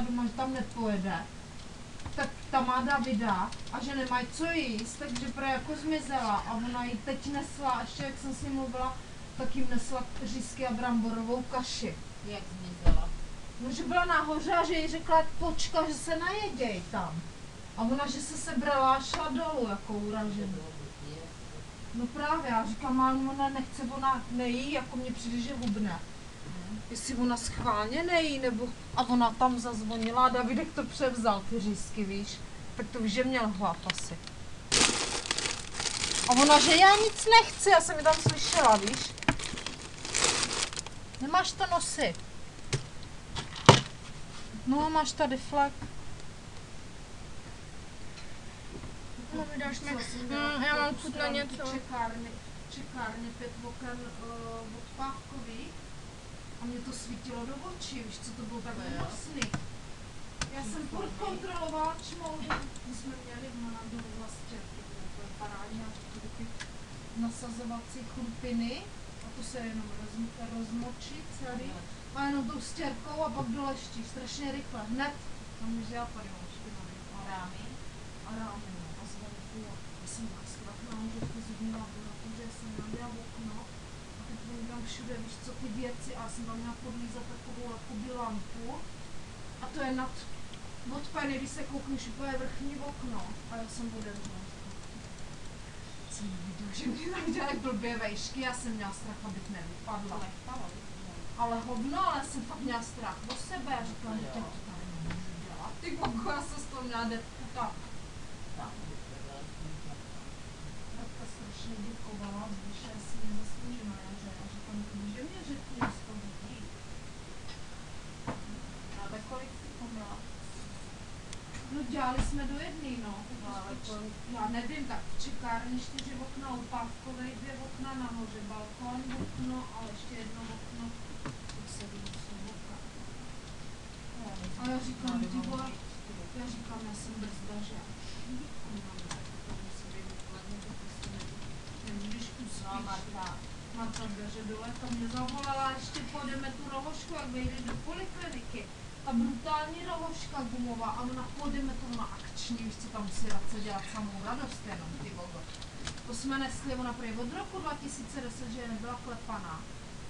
doma, že tam nepojede, tak tam má Davida a že nemají co jíst, takže prý jako zmizela a ona jí teď nesla, ještě jak jsem s ní mluvila, tak jim nesla řízky a bramborovou kaši. Jak zmizela? No, že byla nahoře a že jí řekla, počka, že se najeděj tam. A ona, že se sebrala a šla dolů, jako uražená. No právě, já říkám, mámu, ona nechce, ona nejí, jako mě přijde, že hubne. Jestli ona schválně nejí, nebo... A ona tam zazvonila a Davidek to převzal, ty řízky, víš? Tak to víš, že měl hlad asi. A ona, že já nic nechci, já jsem ji tam slyšela, víš? Nemáš to nosit. No, máš tady flek. No, mi dáš mi. Já mám chuť na něco. Čekárny 5 oken od Pávkový. A mě to svítilo do očí, víš, co to bylo tak hnusný. Já jsem kontrolovala čmouhy. My jsme měli na domu vlastně takové parádní a ty nasazovací chrupiny. A to se jenom rozmočí celý. A jenom tou stěrkou a pak doleští, strašně rychle, hned. Tam je žápady, A rámy? A rámy, no, a zvenku. Já jsem naskvaknala, že v zubní laboratoře jsem nabila okno. A teď oni tam všude, víš co, ty věci, a já jsem tam měla podlízat takovou jakoby lampu. A to je nad odpeny, když se koukneš, úplně vrchní okno. A já jsem otevřela. Jsem viděl, že mě tam dělají blbě vejšky, já jsem měla strach, abych nevypadla. Ale hovno, ale jsem fakt měla strach o sebe, a říkala, že to tady nemůžu dělat. Ty koko, já jsem z toho měla depku tak. Radka strašně děkovala, když já si nezasloužím, a já říkám, že mě řetně z toho vidí. A tak kolik jsi pomila? No dělali jsme do jedný, no. Já nevím, tak v čekárně 4 okna, u Pávkovej 2 okna, nahoře balkon, okno, ale ještě jedno okno. A já říkám, ty vole, já jsem brzda, že nemůžeš uspíš. Marta dveře dole, tam mě zavolala, ještě půjdeme tu rohošku, jak vejde do polikliniky. Ta brutální rohoška gumová, a ona půjdeme to na akční, víš co, tam si Radce dělat samou radost jenom, ty vogo. To jsme nesli, ona prý od roku 2010, že nebyla klepaná.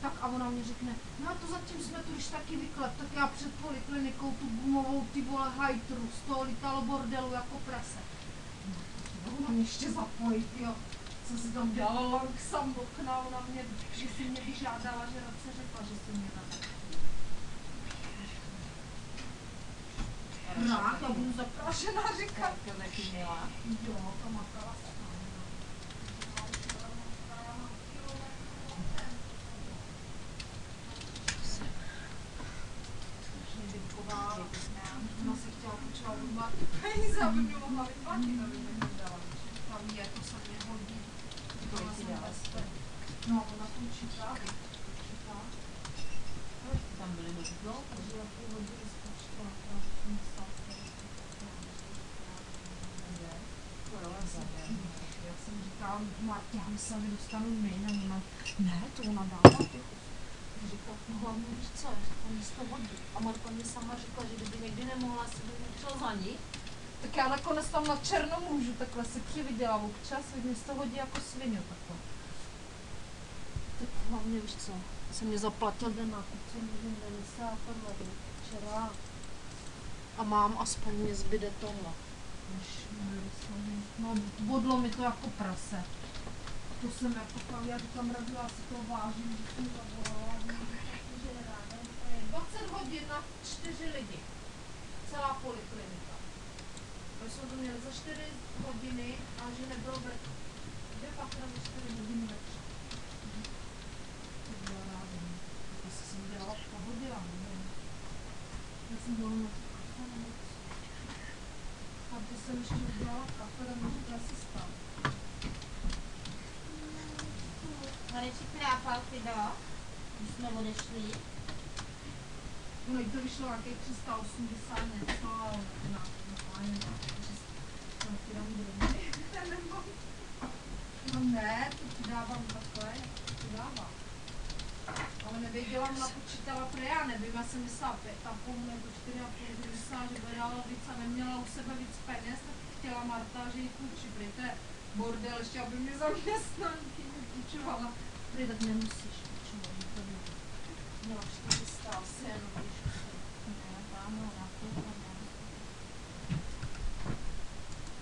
Tak a ona mě řekne, no a to zatím jsme tu když taky vyklep, tak já před poliklinikou tu gumovou ty vole hajtru, z toho lítalo bordelu jako prase. No, ona mě ještě zapojí, jo. Co si tam dělala lang sam okna, ona mě, že si mě vyžádala, že Radce řekla, že si mě dá. Rád, já budu zaprašená, říkat. To taky měla. Jo, to makala se. Ona si chtěla počívat odbát peníze, aby mě mohla vyplatit, aby mě nedala. Tam je, to se mě hodí. Kolik ti dala? No, ona počítá. Kolik ti tam byly hodit? No, takže já půl hodiny spočítala. Já jsem říkala, Martě, já myslím, že dostanu míň, a ona, ne, to ona dává ty. Říkala, no hlavně víš co, to mě z toho hodí. A Marta mě sama řekla, že kdyby někdy nemohla, si by mě šel za ní. Tak já nakonec tam na černo můžu takhle si přividěla občas, mě z toho hodí jako svině takhle. Tak hlavně víš co, jsem mě zaplatil den nákup, co můžu Denise a tohle včera. A mám, aspoň mě zbyde tohle. No, bodlo mi to jako prase. To jsem jako fakt, já říkám, Radu, já si to vážím, že jsem zavolala. 20 hodin na 4 lidi. Celá poliklinika. My jsme to měli za 4 hodiny a že nebylo ve 2 za 4 hodiny večer. To byla ráda. To jsem dělala pohodila. Já jsem byla na to kafe. A to jsem ještě udělala kafe, a můžu to asi stát. Mareček krápal ty do, když jsme odešli. No, to vyšlo nějakých 380 něco, ale na páně, takže jsem ti dám drobný. No ne, to ti dávám takhle, to dávám. Ale nevěděla, napočítala pre, já nevím, já jsem myslela 5,5 nebo 4,5, že myslela, že bude dala víc a neměla u sebe víc peněz, tak chtěla Marta, že jí půjčí, protože to je bordel, ještě aby mě zaměstnanky nepůjčovala. Prý, tak nemusíš půjčovat, že to bude. Měla 400 asi jenom, když Ne, tam ho nakoupám.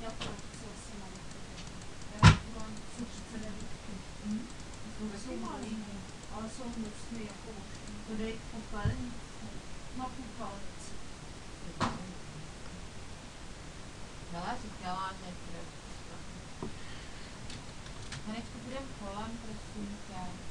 já to chci asi na já mám 39. Jsou malý, ale jsou hnusný jako možný. To dej k popelnici. Na půlpalnici. Hele, říkala, že Hanečku, půjdem kolem, prosím tě.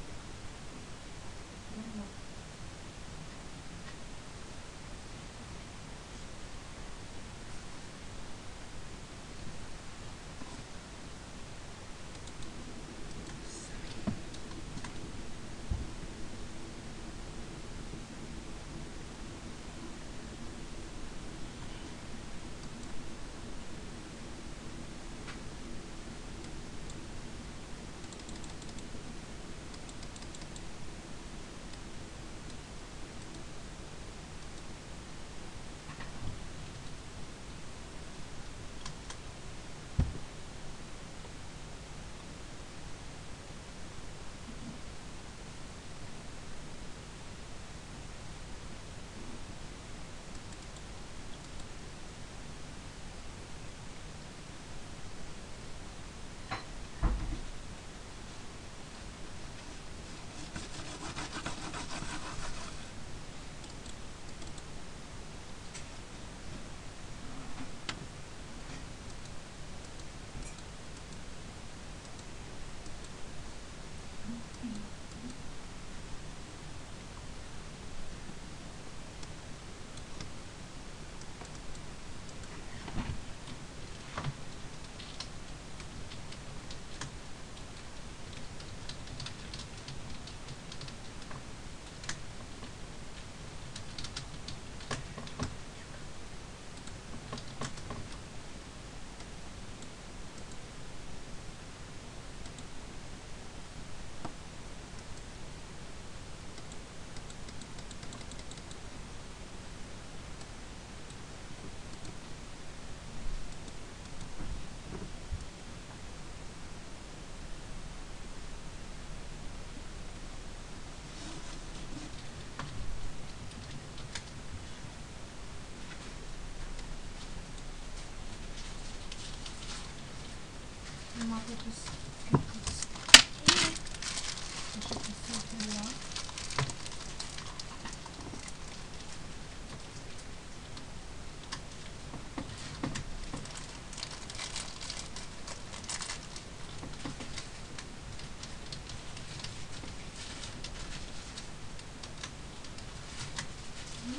Máte tu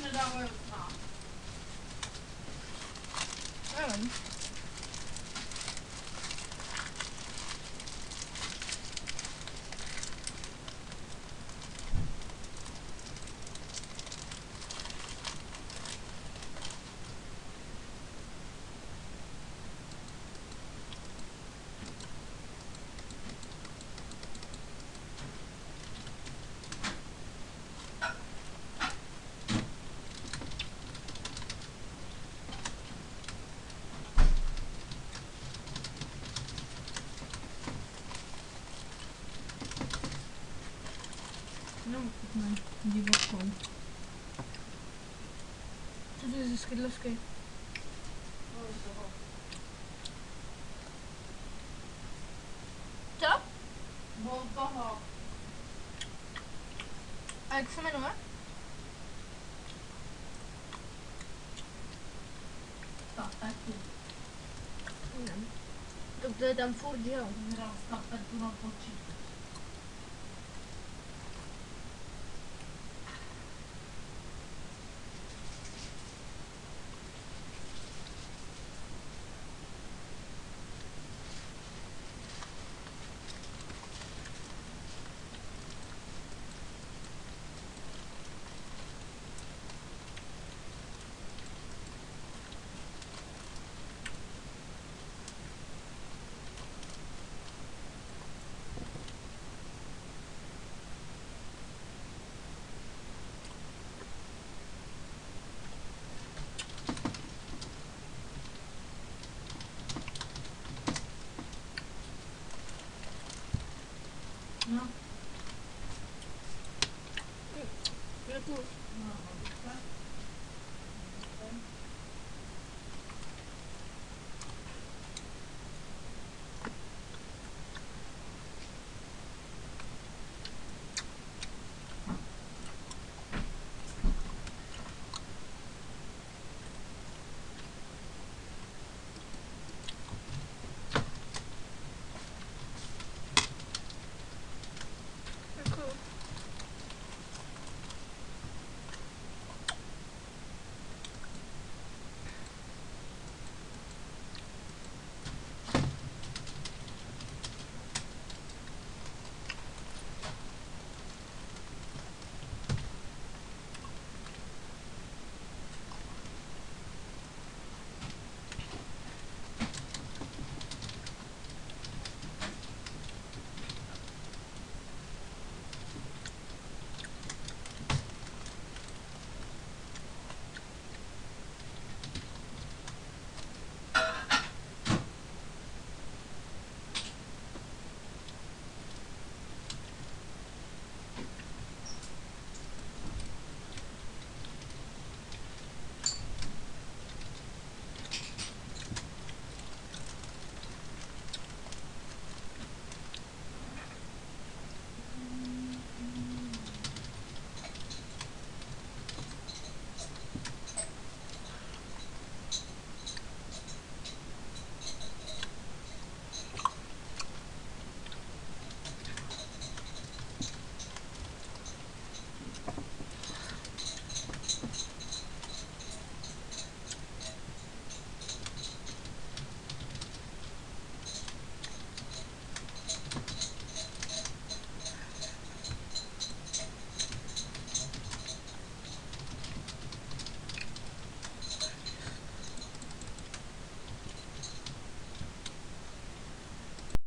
nedávají znát. Nevím. No, ne, divokou. Co to je ze skydlovky? Co? Byl toho. A jak se jmenuje? Tapetu. Nevím. Tak to je tam furt, že jo? Hral z tapetu na počítač.